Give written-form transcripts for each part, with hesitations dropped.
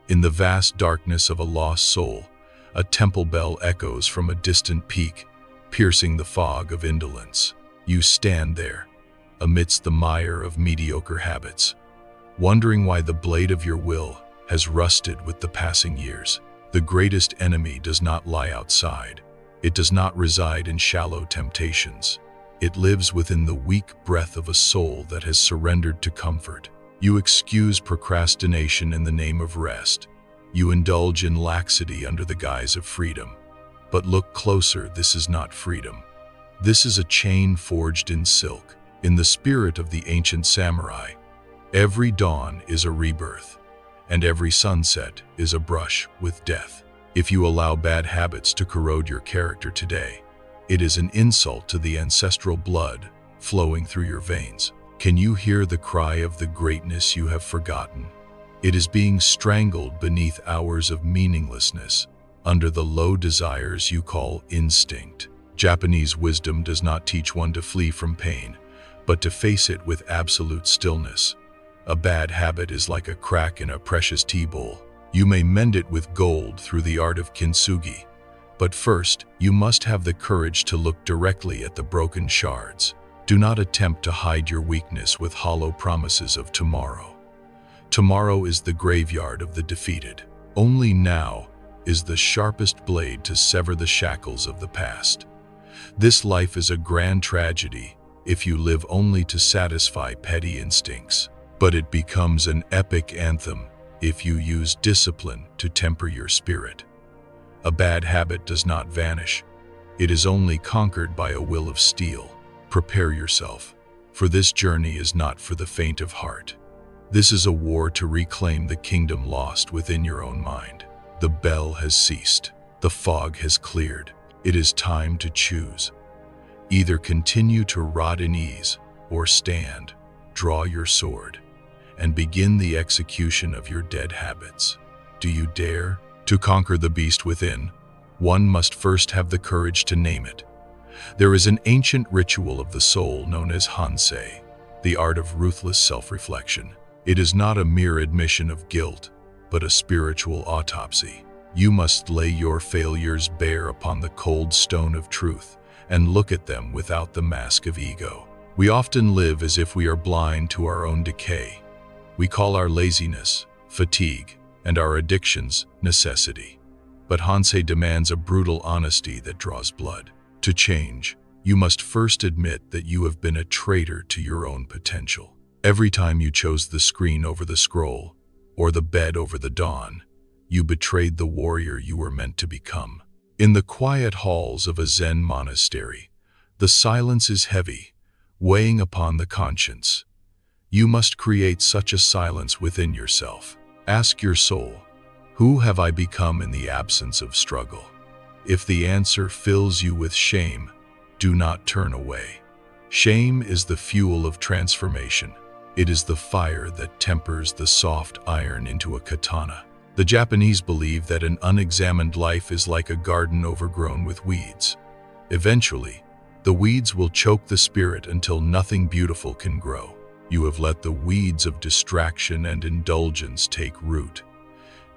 In the vast darkness of a lost soul, a temple bell echoes from a distant peak, piercing the fog of indolence. You stand there, amidst the mire of mediocre habits, wondering why the blade of your will has rusted with the passing years. The greatest enemy does not lie outside. It does not reside in shallow temptations. It lives within the weak breath of a soul that has surrendered to comfort. You excuse procrastination in the name of rest. You indulge in laxity under the guise of freedom. But look closer, this is not freedom. This is a chain forged in silk. In the spirit of the ancient samurai, every dawn is a rebirth, and every sunset is a brush with death. If you allow bad habits to corrode your character today, it is an insult to the ancestral blood flowing through your veins. Can you hear the cry of the greatness you have forgotten? It is being strangled beneath hours of meaninglessness, under the low desires you call instinct. Japanese wisdom does not teach one to flee from pain, but to face it with absolute stillness. A bad habit is like a crack in a precious tea bowl. You may mend it with gold through the art of kintsugi, but first, you must have the courage to look directly at the broken shards. Do not attempt to hide your weakness with hollow promises of tomorrow. Tomorrow is the graveyard of the defeated. Only now is the sharpest blade to sever the shackles of the past. This life is a grand tragedy if you live only to satisfy petty instincts, but it becomes an epic anthem if you use discipline to temper your spirit. A bad habit does not vanish. It is only conquered by a will of steel. Prepare yourself, for this journey is not for the faint of heart. This is a war to reclaim the kingdom lost within your own mind. The bell has ceased. The fog has cleared. It is time to choose. Either continue to rot in ease, or stand, draw your sword, and begin the execution of your dead habits. Do you dare? To conquer the beast within, one must first have the courage to name it. There is an ancient ritual of the soul known as Hansei, the art of ruthless self-reflection. It is not a mere admission of guilt, but a spiritual autopsy. You must lay your failures bare upon the cold stone of truth and look at them without the mask of ego. We often live as if we are blind to our own decay. We call our laziness fatigue and our addictions necessity. But Hansei demands a brutal honesty that draws blood. To change, you must first admit that you have been a traitor to your own potential. Every time you chose the screen over the scroll, or the bed over the dawn, you betrayed the warrior you were meant to become. In the quiet halls of a Zen monastery, the silence is heavy, weighing upon the conscience. You must create such a silence within yourself. Ask your soul, who have I become in the absence of struggle? If the answer fills you with shame, do not turn away. Shame is the fuel of transformation. It is the fire that tempers the soft iron into a katana. The Japanese believe that an unexamined life is like a garden overgrown with weeds. Eventually, the weeds will choke the spirit until nothing beautiful can grow. You have let the weeds of distraction and indulgence take root.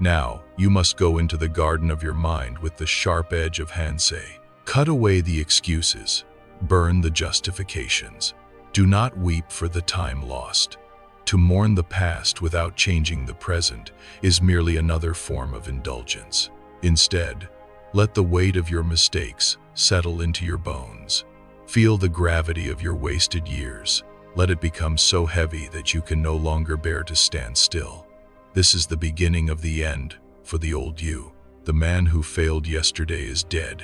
Now, you must go into the garden of your mind with the sharp edge of Hansei. Cut away the excuses. Burn the justifications. Do not weep for the time lost. To mourn the past without changing the present is merely another form of indulgence. Instead, let the weight of your mistakes settle into your bones. Feel the gravity of your wasted years. Let it become so heavy that you can no longer bear to stand still. This is the beginning of the end for the old you. The man who failed yesterday is dead,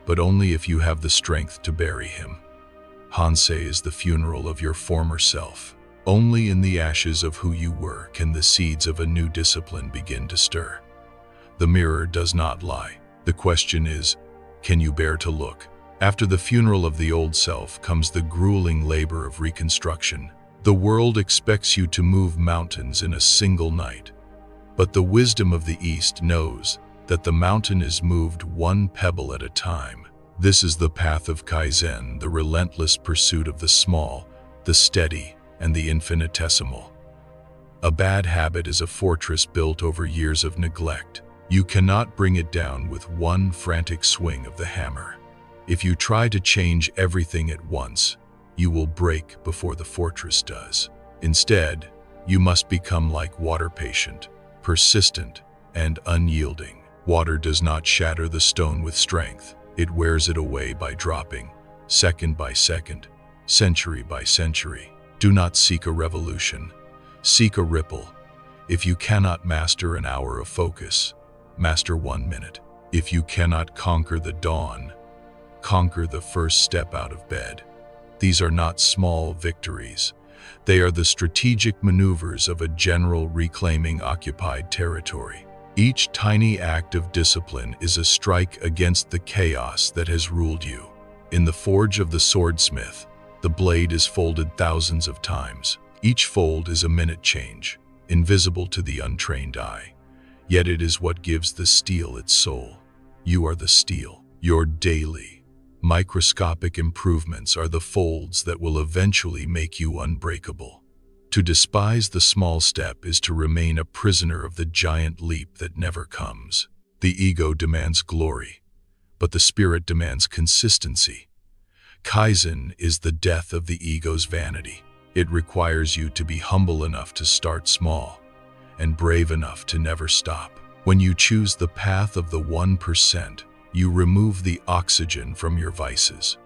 but only if you have the strength to bury him. Hansei is the funeral of your former self. Only in the ashes of who you were can the seeds of a new discipline begin to stir. The mirror does not lie. The question is, can you bear to look? After the funeral of the old self comes the grueling labor of reconstruction. The world expects you to move mountains in a single night, but the wisdom of the East knows that the mountain is moved one pebble at a time. This is the path of Kaizen, the relentless pursuit of the small, the steady, and the infinitesimal. A bad habit is a fortress built over years of neglect. You cannot bring it down with one frantic swing of the hammer. If you try to change everything at once, you will break before the fortress does. Instead, you must become like water, patient, persistent, and unyielding. Water does not shatter the stone with strength. It wears it away by dropping, second by second, century by century. Do not seek a revolution. Seek a ripple. If you cannot master an hour of focus, master 1 minute. If you cannot conquer the dawn, conquer the first step out of bed. These are not small victories. They are the strategic maneuvers of a general reclaiming occupied territory. Each tiny act of discipline is a strike against the chaos that has ruled you. In the forge of the swordsmith, the blade is folded thousands of times. Each fold is a minute change, invisible to the untrained eye. Yet it is what gives the steel its soul. You are the steel. Your daily, microscopic improvements are the folds that will eventually make you unbreakable. To despise the small step is to remain a prisoner of the giant leap that never comes. The ego demands glory, but the spirit demands consistency. Kaizen is the death of the ego's vanity. It requires you to be humble enough to start small and brave enough to never stop. When you choose the path of the 1%, you remove the oxygen from your vices.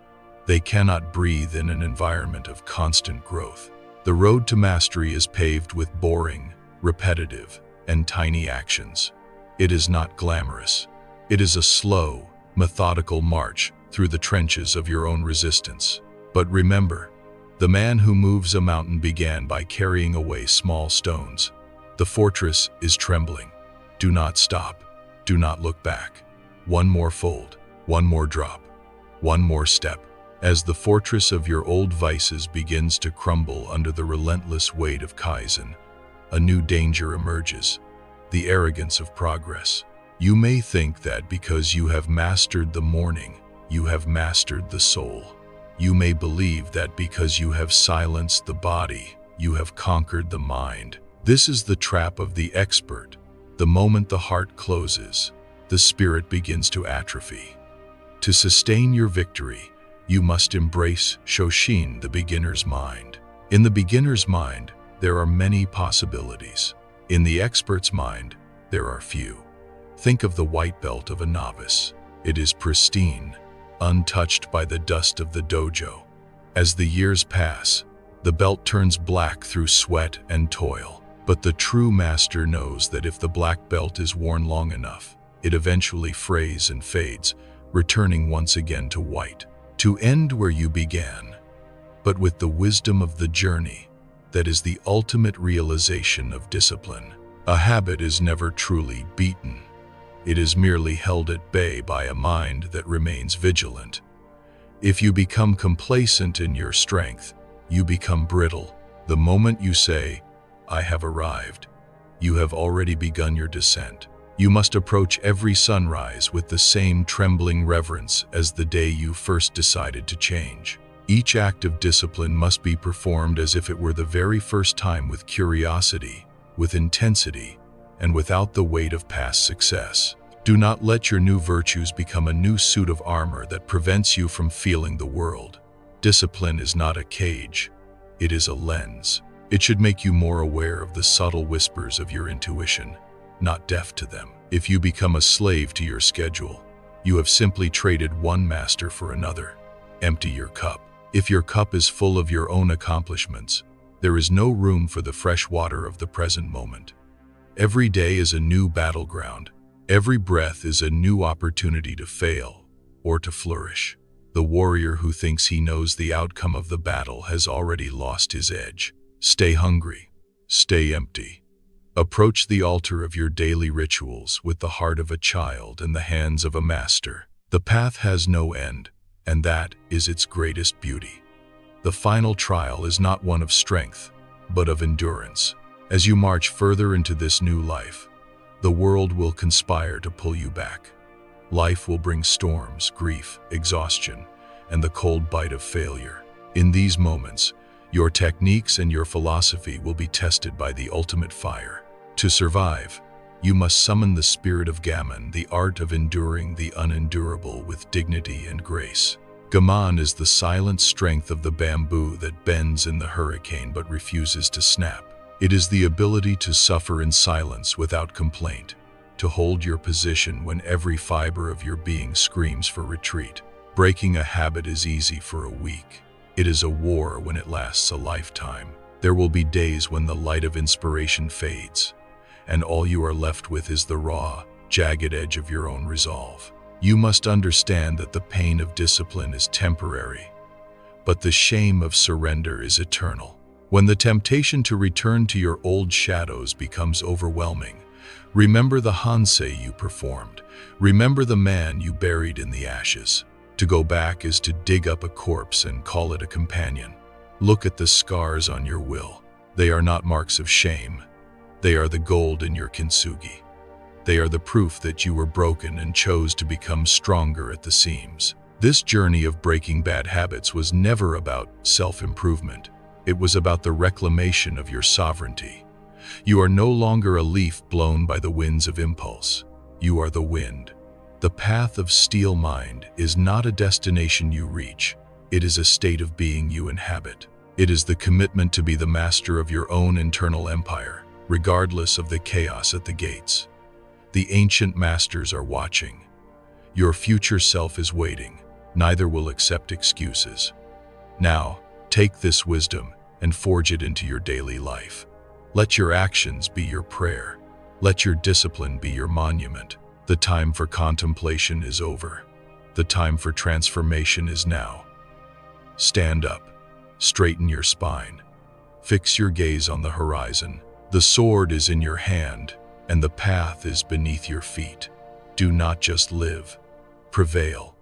They cannot breathe in an environment of constant growth. The road to mastery is paved with boring, repetitive, and tiny actions. It is not glamorous. It is a slow, methodical march through the trenches of your own resistance. But remember, the man who moves a mountain began by carrying away small stones. The fortress is trembling. Do not stop. Do not look back. One more fold, one more drop, one more step. As the fortress of your old vices begins to crumble under the relentless weight of Kaizen, a new danger emerges: the arrogance of progress. You may think that because you have mastered the morning, you have mastered the soul. You may believe that because you have silenced the body, you have conquered the mind. This is the trap of the expert. The moment the heart closes, the spirit begins to atrophy. To sustain your victory, you must embrace Shoshin, the beginner's mind. In the beginner's mind, there are many possibilities. In the expert's mind, there are few. Think of the white belt of a novice. It is pristine, untouched by the dust of the dojo. As the years pass, the belt turns black through sweat and toil. But the true master knows that if the black belt is worn long enough, it eventually frays and fades, returning once again to white, to end where you began, but with the wisdom of the journey that is the ultimate realization of discipline. A habit is never truly beaten. It is merely held at bay by a mind that remains vigilant. If you become complacent in your strength, you become brittle. The moment you say, "I have arrived," you have already begun your descent. You must approach every sunrise with the same trembling reverence as the day you first decided to change. Each act of discipline must be performed as if it were the very first time, with curiosity, with intensity, and without the weight of past success. Do not let your new virtues become a new suit of armor that prevents you from feeling the world. Discipline is not a cage, it is a lens. It should make you more aware of the subtle whispers of your intuition, not deaf to them. If you become a slave to your schedule, you have simply traded one master for another. Empty your cup. If your cup is full of your own accomplishments, there is no room for the fresh water of the present moment. Every day is a new battleground. Every breath is a new opportunity to fail or to flourish. The warrior who thinks he knows the outcome of the battle has already lost his edge. Stay hungry. Stay empty. Approach the altar of your daily rituals with the heart of a child and the hands of a master. The path has no end, and that is its greatest beauty. The final trial is not one of strength, but of endurance. As you march further into this new life, the world will conspire to pull you back. Life will bring storms, grief, exhaustion, and the cold bite of failure. In these moments, Your techniques and your philosophy will be tested by the ultimate fire. To survive, you must summon the spirit of Gaman, the art of enduring the unendurable with dignity and grace. Gaman is the silent strength of the bamboo that bends in the hurricane but refuses to snap. It is the ability to suffer in silence without complaint, to hold your position when every fiber of your being screams for retreat. Breaking a habit is easy for a week. It is a war when it lasts a lifetime. There will be days when the light of inspiration fades, and all you are left with is the raw, jagged edge of your own resolve. You must understand that the pain of discipline is temporary, but the shame of surrender is eternal. When the temptation to return to your old shadows becomes overwhelming, remember the Hansei you performed. Remember the man you buried in the ashes. To go back is to dig up a corpse and call it a companion. Look at the scars on your will. They are not marks of shame. They are the gold in your kintsugi. They are the proof that you were broken and chose to become stronger at the seams. This journey of breaking bad habits was never about self-improvement. It was about the reclamation of your sovereignty. You are no longer a leaf blown by the winds of impulse. You are the wind. The path of steel mind is not a destination you reach. It is a state of being you inhabit. It is the commitment to be the master of your own internal empire, regardless of the chaos at the gates. The ancient masters are watching. Your future self is waiting. Neither will accept excuses. Now, take this wisdom and forge it into your daily life. Let your actions be your prayer. Let your discipline be your monument. The time for contemplation is over. The time for transformation is now. Stand up. Straighten your spine. Fix your gaze on the horizon. The sword is in your hand, and the path is beneath your feet. Do not just live. Prevail.